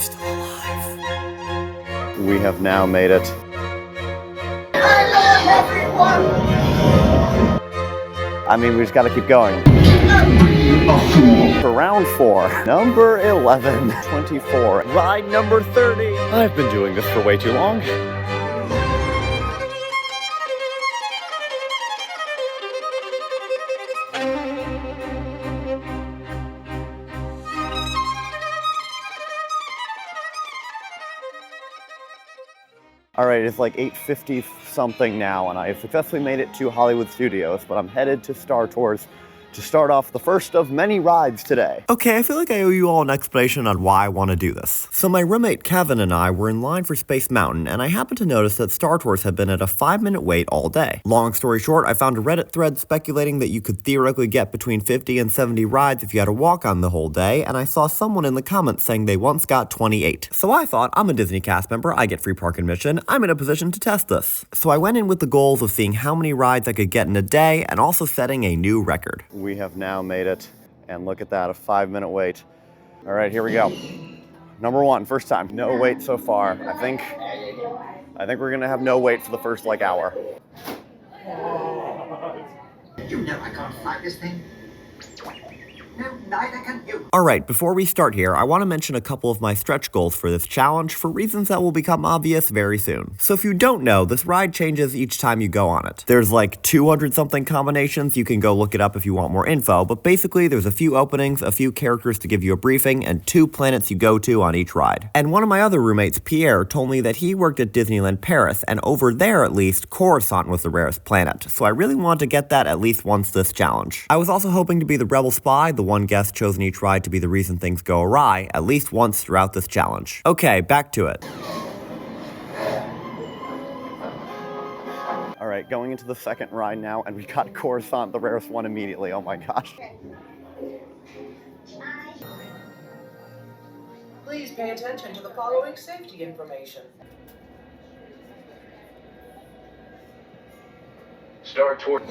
still alive. We have now made it. I love everyone! I mean, we just gotta keep going. For round 4, number 11, 24, ride number 30. I've been doing this for way too long. All right, it's like 8:50 something now, and I have successfully made it to Hollywood Studios, but I'm headed to Star Tours to start off the first of many rides today. Okay, I feel like I owe you all an explanation on why I want to do this. So my roommate Kevin and I were in line for Space Mountain, and I happened to notice that Star Tours had been at a 5-minute wait all day. Long story short, I found a Reddit thread speculating that you could theoretically get between 50 and 70 rides if you had to walk on the whole day, and I saw someone in the comments saying they once got 28. So I thought, I'm a Disney cast member, I get free park admission, I'm in a position to test this. So I went in with the goals of seeing how many rides I could get in a day, and also setting a new record. We have now made it, and look at that, a 5-minute wait. All right, here we go. Number 1, first time. No wait so far. I think we're gonna have no wait for the first like hour. You know I can't fight this thing. No, neither can you. Alright, before we start here, I want to mention a couple of my stretch goals for this challenge for reasons that will become obvious very soon. So if you don't know, this ride changes each time you go on it. There's like 200 something combinations, you can go look it up if you want more info, but basically there's a few openings, a few characters to give you a briefing, and 2 planets you go to on each ride. And one of my other roommates, Pierre, told me that he worked at Disneyland Paris, and over there at least, Coruscant was the rarest planet, so I really wanted to get that at least once this challenge. I was also hoping to be the rebel spy, the one guest chosen each ride to be the reason things go awry, at least once throughout this challenge. Okay, back to it. All right, going into the second ride now, and we got Coruscant, the rarest one, immediately. Oh my gosh. Please pay attention to the following safety information. Star Tours.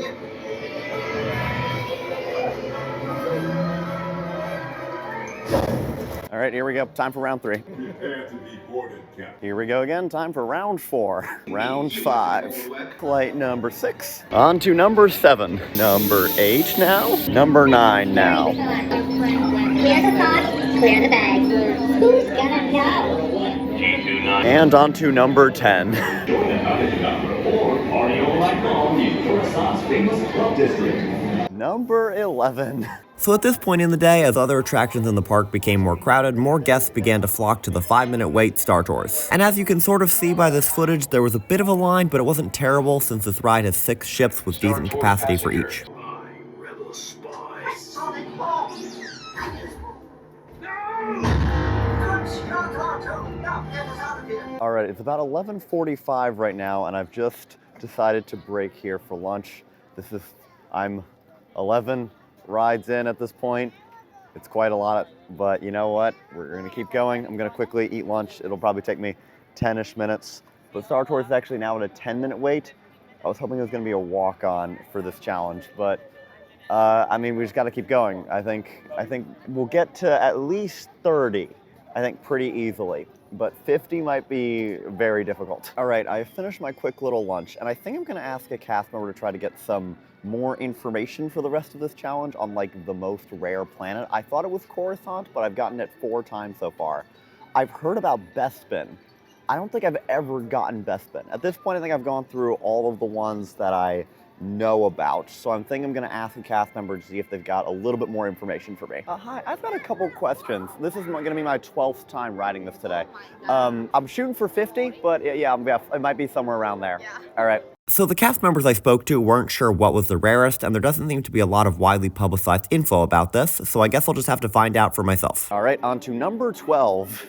All right, here we go. Time for round 3. Prepare to be boarded, Captain. Here we go again. Time for round 4. Round 5. Flight number 6. On to number 7. Number 8 now. Number 9 now. Clear the pot, clear the bag. Who's gonna know? And on to number 10. Number 11. So at this point in the day, as other attractions in the park became more crowded, more guests began to flock to the 5-minute wait Star Tours. And as you can sort of see by this footage, there was a bit of a line, but it wasn't terrible since this ride has 6 ships with decent capacity for each. Rebel spy. I saw it all. All right, it's about 11:45 right now, and I've just decided to break here for lunch. I'm 11 rides in at this point. It's quite a lot, but you know what? We're gonna keep going. I'm gonna quickly eat lunch. It'll probably take me 10-ish minutes. But Star Tours is actually now at a 10-minute wait. I was hoping it was gonna be a walk-on for this challenge, but I mean, we just gotta keep going. I think we'll get to at least 30, I think, pretty easily. But 50 might be very difficult. All right, I finished my quick little lunch, and I think I'm gonna ask a cast member to try to get some more information for the rest of this challenge on like the most rare planet. I thought it was Coruscant, but I've gotten it 4 times so far. I've heard about Bespin. I don't think I've ever gotten Bespin. At this point, I think I've gone through all of the ones that I know about. So I'm thinking I'm gonna ask a cast member to see if they've got a little bit more information for me. Hi, I've got a couple questions. This is gonna be my 12th time riding this today. I'm shooting for 50, but yeah, it might be somewhere around there. Yeah. All right. So the cast members I spoke to weren't sure what was the rarest, and there doesn't seem to be a lot of widely publicized info about this, so I guess I'll just have to find out for myself. All right, on to number 12.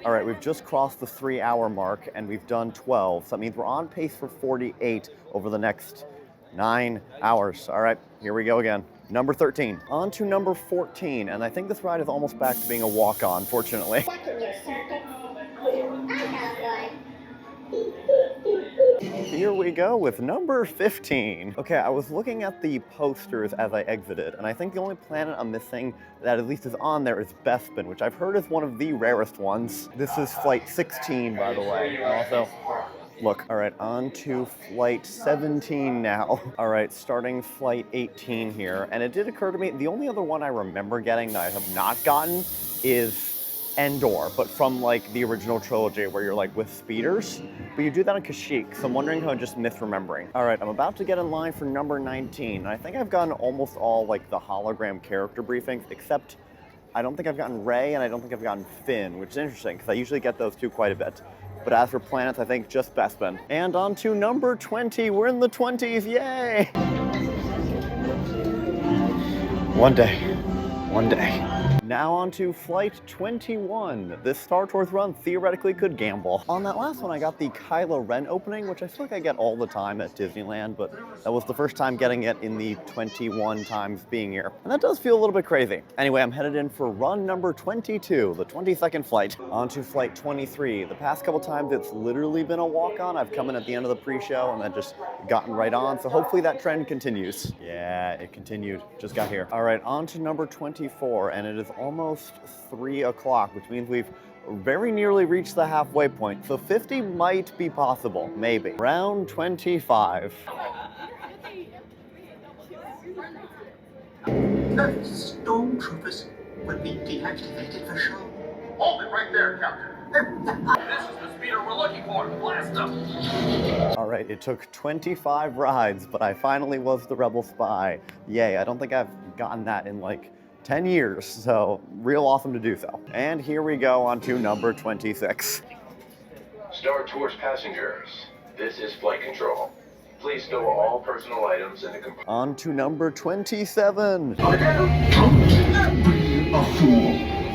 All right, we've just crossed the 3-hour mark, and we've done 12, so that means we're on pace for 48 over the next 9 hours. All right, here we go again. Number 13. On to number 14, and I think this ride is almost back to being a walk-on, fortunately. here we go with number 15. Okay, I was looking at the posters as I exited, and I think the only planet I'm missing that at least is on there is Bespin, which I've heard is one of the rarest ones. This is flight 16, by the way. And also, look, all right, on to flight 17 now. All right, starting flight 18 here. And it did occur to me, the only other one I remember getting that I have not gotten is Endor, but from like the original trilogy where you're like with speeders, but you do that on Kashyyyk, so I'm wondering how I'm just misremembering. All right, I'm about to get in line for number 19, and I think I've gotten almost all like the hologram character briefings, except I don't think I've gotten Rey, and I don't think I've gotten Finn, which is interesting, because I usually get those two quite a bit. But as for planets, I think just Bespin. And on to number 20, we're in the 20s, yay! One day. Now on to flight 21. This Star Tours run theoretically could gamble. On that last one, I got the Kylo Ren opening, which I feel like I get all the time at Disneyland, but that was the first time getting it in the 21 times being here. And that does feel a little bit crazy. Anyway, I'm headed in for run number 22, the 22nd flight. On to flight 23. The past couple times, it's literally been a walk-on. I've come in at the end of the pre-show and then just gotten right on, so hopefully that trend continues. Yeah, it continued. Just got here. All right, on to number 24, and it is almost 3 o'clock, which means we've very nearly reached the halfway point. So 50 might be possible, maybe. Round 25. Stormtroopers will be deactivated for sure. Hold it right there, Captain. This is the speeder we're looking for. Blast them! All right, it took 25 rides, but I finally was the Rebel Spy. Yay, I don't think I've gotten that in like 10 years, so real awesome to do so. And here we go on to number 26. Star Tours passengers, this is flight control. Please stow all personal items in the compartment. On to number 27.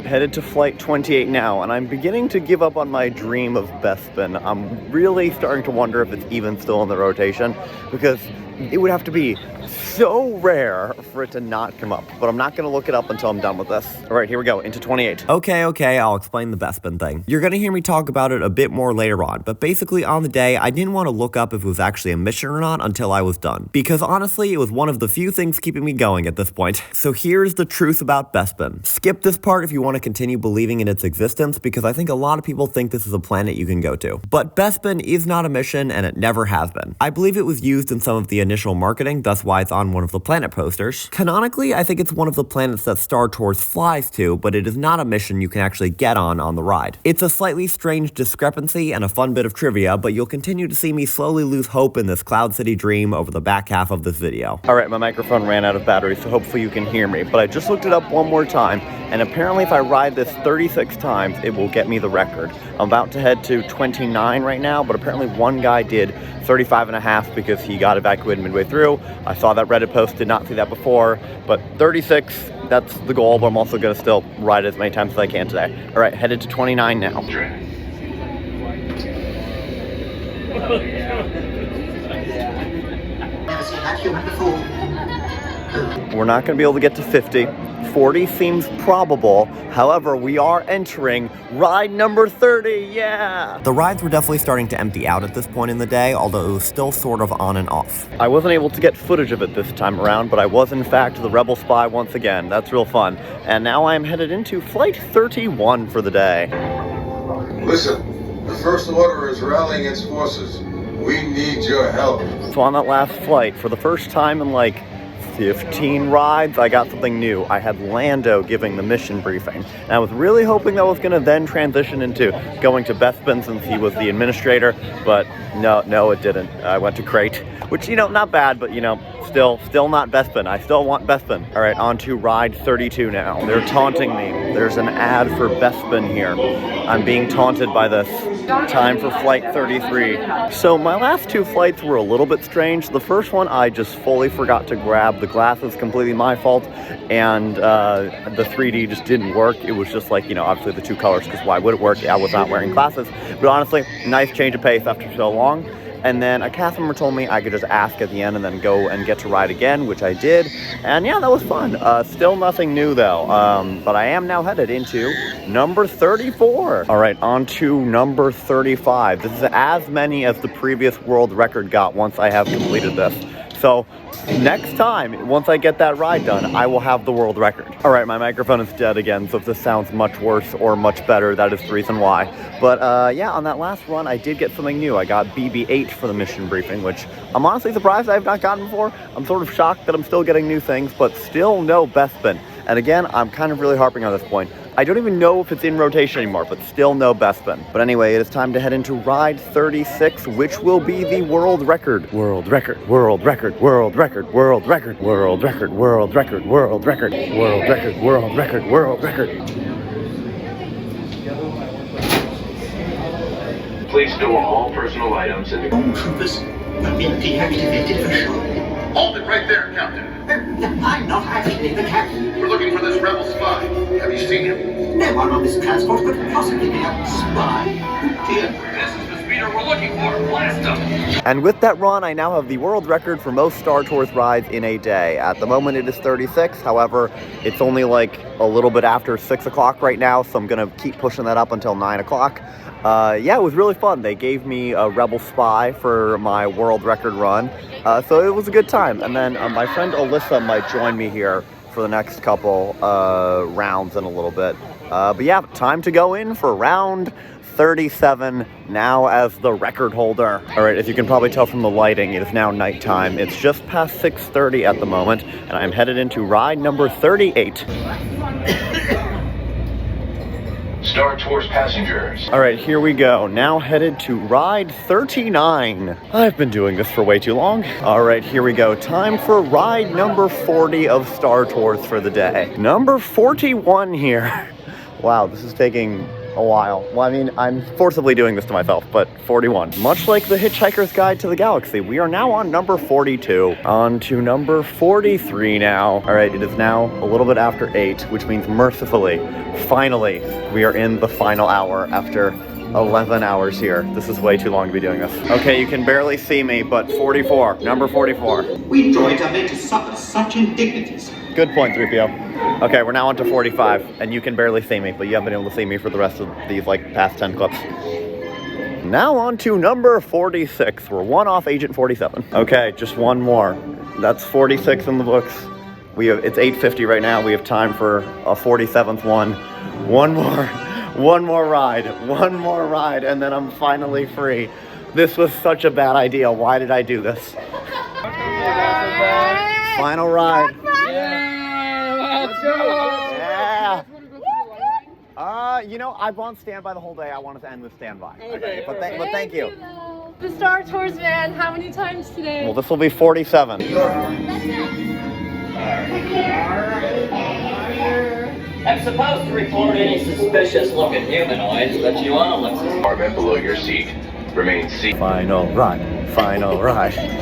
Headed to flight 28 now, and I'm beginning to give up on my dream of Bespin. I'm really starting to wonder if it's even still in the rotation, because it would have to be so rare for it to not come up, but I'm not going to look it up until I'm done with this. All right, here we go, into 28. Okay, I'll explain the Bespin thing. You're gonna hear me talk about it a bit more later on, but basically on the day, I didn't want to look up if it was actually a mission or not until I was done, because honestly, it was one of the few things keeping me going at this point. So here's the truth about Bespin. Skip this part if you want to continue believing in its existence, because I think a lot of people think this is a planet you can go to. But Bespin is not a mission, and it never has been. I believe it was used in some of the initial marketing, thus why it's on one of the planet posters. Canonically, I think it's one of the planets that Star Tours flies to, but it is not a mission you can actually get on the ride. It's a slightly strange discrepancy and a fun bit of trivia, but you'll continue to see me slowly lose hope in this Cloud City dream over the back half of this video. All right, my microphone ran out of battery, so hopefully you can hear me, but I just looked it up one more time, and apparently if I ride this 36 times, it will get me the record. I'm about to head to 29 right now, but apparently one guy did 35 and a half because he got evacuated midway through. I saw that Reddit post, did not see that before, but 36, that's the goal, but I'm also gonna still ride as many times as I can today. All right, headed to 29 now. Never seen that human before. We're not gonna be able to get to 50. 40 seems probable. However, we are entering ride number 30, yeah! The rides were definitely starting to empty out at this point in the day, although it was still sort of on and off. I wasn't able to get footage of it this time around, but I was in fact the Rebel Spy once again. That's real fun. And now I am headed into flight 31 for the day. Listen, the First Order is rallying its forces. We need your help. So on that last flight, for the first time in like 15 rides, I got something new. I had Lando giving the mission briefing. And I was really hoping that was going to then transition into going to Bespin since he was the administrator, but no, it didn't. I went to Crate, which, not bad, but, still not Bespin. I still want Bespin. All right, on to ride 32 now. They're taunting me. There's an ad for Bespin here. I'm being taunted by this. Time for flight 33. So my last two flights were a little bit strange. The first one, I just fully forgot to grab the glasses, completely my fault, and the 3D just didn't work. It was just like, obviously the two colors, because why would it work? I was not wearing glasses. But honestly, nice change of pace after so long. And then a cast member told me I could just ask at the end and then go and get to ride again, which I did. And yeah, that was fun. Still nothing new though. But I am now headed into number 34. All right, on to number 35. This is as many as the previous world record got once I have completed this. So next time, once I get that ride done, I will have the world record. All right, my microphone is dead again, so if this sounds much worse or much better, that is the reason why. But yeah, on that last run, I did get something new. I got BB-8 for the mission briefing, which I'm honestly surprised I have not gotten before. I'm sort of shocked that I'm still getting new things, but still no Bespin. And again, I'm kind of really harping on this point. I don't even know if it's in rotation anymore, but still no Bespin. But anyway, it is time to head into ride 36, which will be the world record. World record, world record, world record, world record, world record, world record, world record, world record, world record, world record. Please store all personal items in the... Troopers have been deactivated for sure. Hold it right there, Captain. I'm not actually the captain. We're looking for this rebel spy. Have you seen him? No one on this transport could possibly be a spy. Dear. This is the speeder we're looking for. Blast them! And with that run, I now have the world record for most Star Tours rides in a day. At the moment, it is 36. However, it's only like a little bit after 6 o'clock right now, so I'm going to keep pushing that up until 9 o'clock. Yeah, it was really fun. They gave me a Rebel Spy for my world record run, so it was a good time. And then my friend Alyssa might join me here for the next couple rounds in a little bit. But yeah, time to go in for round 37 now as the record holder. All right, as you can probably tell from the lighting, it is now nighttime. It's just past 6:30 at the moment, and I'm headed into ride number 38. Star Tours passengers. All right, here we go. Now headed to ride 39. I've been doing this for way too long. All right, here we go. Time for ride number 40 of Star Tours for the day. Number 41 here. Wow, this is taking a while. Well, I mean, I'm forcibly doing this to myself, but 41. Much like the Hitchhiker's Guide to the Galaxy, we are now on number 42. On to number 43 now. All right, it is now a little bit after 8, which means mercifully, finally, we are in the final hour after 11 hours here. This is way too long to be doing this. Okay, you can barely see me, but 44, number 44. We droids are made to suffer such indignities. Good point, 3PO. Okay, we're now on to 45, and you can barely see me, but you haven't been able to see me for the rest of these, like, past 10 clips. Now on to number 46. We're one off Agent 47. Okay, just one more. That's 46 in the books. It's 8:50 right now. We have time for a 47th one. One more ride, and then I'm finally free. This was such a bad idea. Why did I do this? Final ride. Let's go! Yeah! You know, I've on standby the whole day. I wanted to end with standby. Okay. But thank you. The Star Tours van, how many times today? Well, this will be 47. I'm supposed to report any suspicious-looking humanoids, but you all look suspicious. Compartment below your seat. Remain seated. Final ride.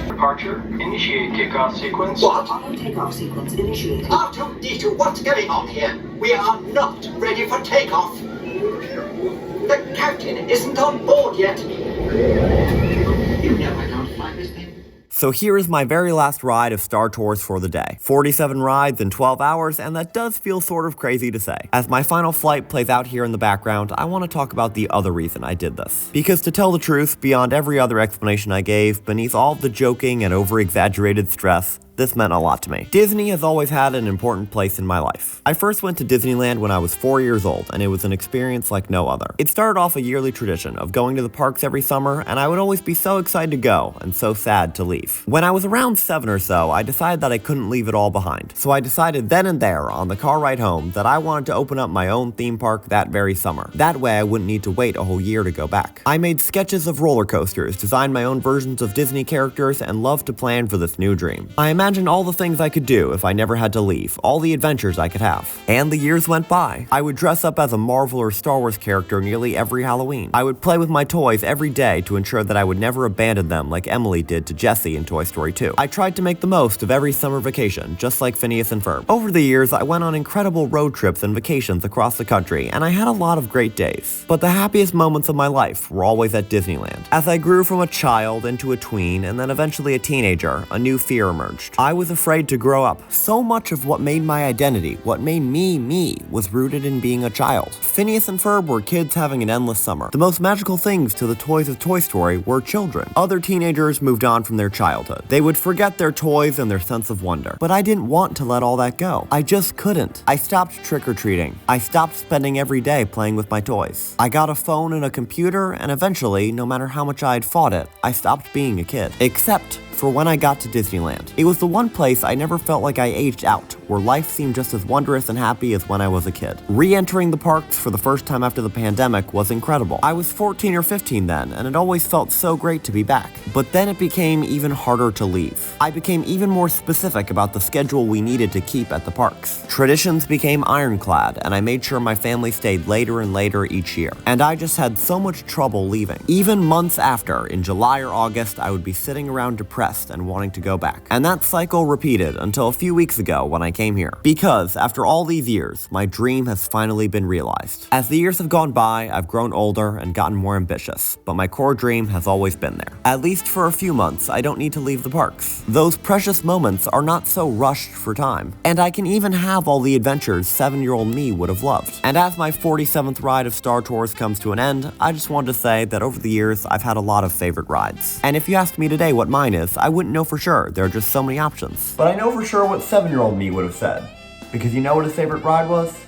Departure. Initiate kickoff sequence. What? Takeoff sequence initiated. R2-D2, what's going on here? We are not ready for takeoff. The captain isn't on board yet. You know I can't fly this thing. So here is my very last ride of Star Tours for the day. 47 rides in 12 hours, and that does feel sort of crazy to say. As my final flight plays out here in the background, I want to talk about the other reason I did this. Because to tell the truth, beyond every other explanation I gave, beneath all of the joking and over-exaggerated stress, this meant a lot to me. Disney has always had an important place in my life. I first went to Disneyland when I was 4 years old, and it was an experience like no other. It started off a yearly tradition of going to the parks every summer, and I would always be so excited to go and so sad to leave. When I was around 7 or so, I decided that I couldn't leave it all behind. So I decided then and there, on the car ride home, that I wanted to open up my own theme park that very summer. That way I wouldn't need to wait a whole year to go back. I made sketches of roller coasters, designed my own versions of Disney characters, and loved to plan for this new dream. I Imagine all the things I could do if I never had to leave, all the adventures I could have. And the years went by. I would dress up as a Marvel or Star Wars character nearly every Halloween. I would play with my toys every day to ensure that I would never abandon them like Emily did to Jessie in Toy Story 2. I tried to make the most of every summer vacation, just like Phineas and Ferb. Over the years, I went on incredible road trips and vacations across the country, and I had a lot of great days. But the happiest moments of my life were always at Disneyland. As I grew from a child into a tween and then eventually a teenager, a new fear emerged. I was afraid to grow up. So much of what made my identity, what made me, was rooted in being a child. Phineas and Ferb were kids having an endless summer. The most magical things to the toys of Toy Story were children. Other teenagers moved on from their childhood. They would forget their toys and their sense of wonder. But I didn't want to let all that go. I just couldn't. I stopped trick-or-treating. I stopped spending every day playing with my toys. I got a phone and a computer, and eventually, no matter how much I had fought it, I stopped being a kid. Except for when I got to Disneyland. It was the one place I never felt like I aged out, where life seemed just as wondrous and happy as when I was a kid. Re-entering the parks for the first time after the pandemic was incredible. I was 14 or 15 then, and it always felt so great to be back. But then it became even harder to leave. I became even more specific about the schedule we needed to keep at the parks. Traditions became ironclad, and I made sure my family stayed later and later each year. And I just had so much trouble leaving. Even months after, in July or August, I would be sitting around depressed and wanting to go back. And that cycle repeated until a few weeks ago when I came here. Because after all these years, my dream has finally been realized. As the years have gone by, I've grown older and gotten more ambitious, but my core dream has always been there. At least for a few months, I don't need to leave the parks. Those precious moments are not so rushed for time. And I can even have all the adventures 7-year-old me would have loved. And as my 47th ride of Star Tours comes to an end, I just wanted to say that over the years, I've had a lot of favorite rides. And if you asked me today what mine is, I wouldn't know for sure. There are just so many options. But I know for sure what 7-year-old me would have said. Because you know what his favorite ride was?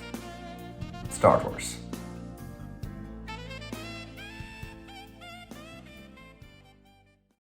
Star Tours.